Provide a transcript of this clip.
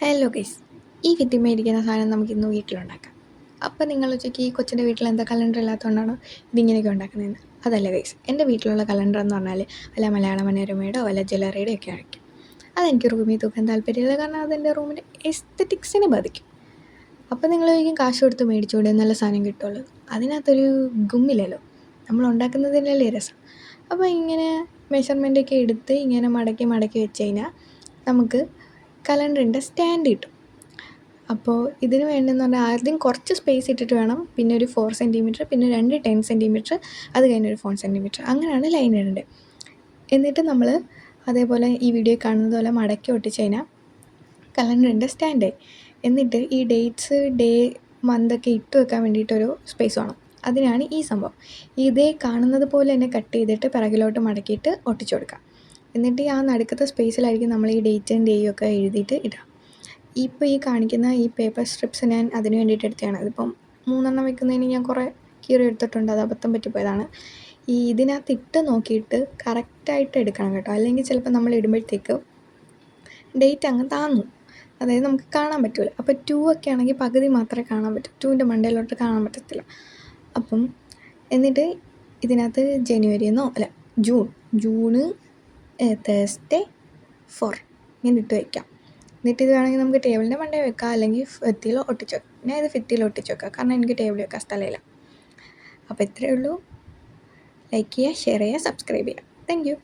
Hello guys, ഈ ഫിറ്റിമേടിക്കുന്ന സാധനം നമുക്കിന്ന് വീട്ടിലുണ്ടാക്കാം. അപ്പോൾ നിങ്ങൾ ഉച്ചയ്ക്ക് ഈ കൊച്ചിൻ്റെ വീട്ടിൽ എന്താ കലണ്ടർ ഇല്ലാത്തതുകൊണ്ടാണോ ഇതിങ്ങനെയൊക്കെ ഉണ്ടാക്കുന്നതെന്ന്? അതല്ല ഗൈസ്, എൻ്റെ വീട്ടിലുള്ള കലണ്ടർ എന്ന് പറഞ്ഞാൽ വല്ല മലയാള മനോരമയുടെ വല്ല ജ്വല്ലറിയുടെ ഒക്കെ ആയിരിക്കും. അതെനിക്ക് റൂമിൽ തൂക്കാൻ താല്പര്യമില്ല, കാരണം അതെൻ്റെ റൂമിൻ്റെ എസ്തറ്റിക്സിനെ ബാധിക്കും. അപ്പോൾ നിങ്ങൾ ചോദിക്കും കാശ് കൊടുത്ത് മേടിച്ചുകൂടെ, നല്ല സാധനം കിട്ടുമല്ലോ. അതിനകത്തൊരു ഗുമ്മില്ലല്ലോ, നമ്മൾ ഉണ്ടാക്കുന്നതിനല്ലേ രസം. അപ്പോൾ ഇങ്ങനെ മെഷർമെൻ്റൊക്കെ എടുത്ത് ഇങ്ങനെ മടക്കി മടക്കി വെച്ച് കഴിഞ്ഞാൽ നമുക്ക് കലണ്ടറിൻ്റെ സ്റ്റാൻഡ് കിട്ടും. അപ്പോൾ ഇതിന് വേണ്ടതെന്ന് പറഞ്ഞാൽ ആദ്യം കുറച്ച് സ്പേസ് ഇട്ടിട്ട് വേണം, പിന്നെ ഒരു 4 സെൻറ്റിമീറ്റർ, പിന്നെ 2 10 സെൻറ്റിമീറ്റർ, അത് കഴിഞ്ഞൊരു 4 സെൻറ്റിമീറ്റർ, അങ്ങനെയാണ് ലൈൻ ഇടേണ്ടത്. എന്നിട്ട് നമ്മൾ അതേപോലെ ഈ വീഡിയോ കാണുന്നത് പോലെ മടക്കി ഒട്ടിച്ച് കഴിഞ്ഞാൽ കലണ്ടറിൻ്റെ സ്റ്റാൻഡായി. എന്നിട്ട് ഈ ഡേറ്റ്സ്, ഡേ, മന്തൊക്കെ ഇട്ട് വെക്കാൻ വേണ്ടിയിട്ടൊരു സ്പേസ് വേണം. അതിനാണ് ഈ സംഭവം. ഇതേ കാണുന്നത് പോലെ തന്നെ കട്ട് ചെയ്തിട്ട് പിറകിലോട്ട് മടക്കിയിട്ട് ഒട്ടിച്ചു കൊടുക്കാം. എന്നിട്ട് ആ നടുക്കത്തെ സ്പേസിലായിരിക്കും നമ്മൾ ഈ ഡേറ്റും ഡേയും ഒക്കെ എഴുതിയിട്ട് ഇടുക. ഇപ്പോൾ ഈ കാണിക്കുന്ന ഈ പേപ്പർ സ്ട്രിപ്സ് ഞാൻ അതിന് വേണ്ടിയിട്ട് എടുത്തതാണ്. ഇതിപ്പം 3 വെക്കുന്നതിന് ഞാൻ കുറേ കീറി എടുത്തിട്ടുണ്ട്, അത് അബദ്ധം പറ്റിപ്പോയതാണ്. ഇതിനകത്ത് ഇട്ട് നോക്കിയിട്ട് കറക്റ്റായിട്ട് എടുക്കണം കേട്ടോ, അല്ലെങ്കിൽ ചിലപ്പോൾ നമ്മൾ ഇടുമ്പോഴത്തേക്ക് ഡേറ്റ് അങ്ങ് താന്നു, അതായത് നമുക്ക് കാണാൻ പറ്റില്ല. അപ്പോൾ 2 ഒക്കെ ആണെങ്കിൽ പകുതി മാത്രമേ കാണാൻ പറ്റൂ, 2ൻ്റെ മണ്ടയിലോട്ട് കാണാൻ പറ്റത്തില്ല. അപ്പം എന്നിട്ട് ഇതിനകത്ത് ജനുവരി എന്നോ അല്ല ജൂണ് തേഴ്സ്ഡേ 4 ഇങ്ങനെ ഇട്ട് വയ്ക്കാം. എന്നിട്ട് ഇത് വേണമെങ്കിൽ നമുക്ക് ടേബിളിൻ്റെ മണ്ടയിൽ വെക്കാം, അല്ലെങ്കിൽ ഭിത്തിയിൽ ഒട്ടിച്ച് വെക്കാം. ഞാൻ ഇത് ഭിത്തിയിൽ ഒട്ടിച്ച് വെക്കാം, കാരണം എനിക്ക് ടേബിളിൽ വെക്കാൻ സ്ഥലമില്ല. അപ്പോൾ ഇത്രയേ ഉള്ളൂ. ലൈക്ക് ചെയ്യുക, ഷെയർ ചെയ്യുക, സബ്സ്ക്രൈബ് ചെയ്യുക. Thank you.